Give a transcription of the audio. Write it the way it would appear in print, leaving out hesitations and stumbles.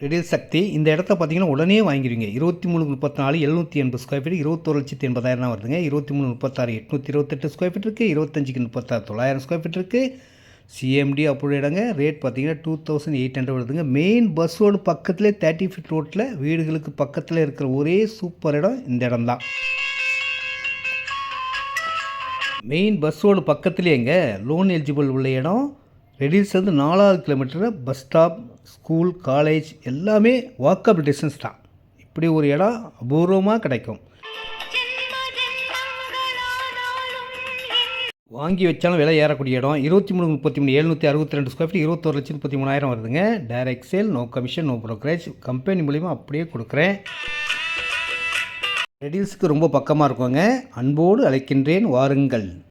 ரெடில் சக்தி இந்த இடத்த பார்த்தீங்கன்னா உடனே வாங்கிடுவீங்க. 23/34 780 ஸ்கொயர் ஃபீட் 21,80,000 தான் வருதுங்க. 23/36 828 ஸ்கொயர் ஃபீட் இருக்குது. 25/36 900 ஸ்கொயர் ஃபீட் இருக்குது. சிஎம்டி அப்படி இடங்க. ரேட் பார்த்தீங்கன்னா 2800 வருதுங்க. மெயின் பஸ் ரோடு பக்கத்துலேயே 30 ஃபீட் ரோட்டில் வீடுகளுக்கு பக்கத்தில் இருக்கிற ஒரே சூப்பர் இடம் இந்த இடம் தான். மெயின் பஸ் ரோடு பக்கத்துலேயேங்க லோன் எலிஜிபிள் உள்ள இடம். ரெடில்ஸ்லேருந்து 4வது கிலோமீட்டரில் பஸ் ஸ்டாப், ஸ்கூல், காலேஜ் எல்லாமே வாக்கபிள் டிஸ்டன்ஸ் தான். இப்படி ஒரு இடம் அபூர்வமாக கிடைக்கும். வாங்கி வச்சாலும் விலை ஏறக்கூடிய இடம். 23/33 762 ஸ்கொயர் ஃபீட் 21,33,000 வருதுங்க. Direct sale, no commission, no brokerage. Company மூலிமா அப்படியே கொடுக்குறேன். ரெடில்ஸுக்கு ரொம்ப பக்கமாக இருக்குங்க. அன்போடு அழைக்கின்றேன், வாருங்கள்.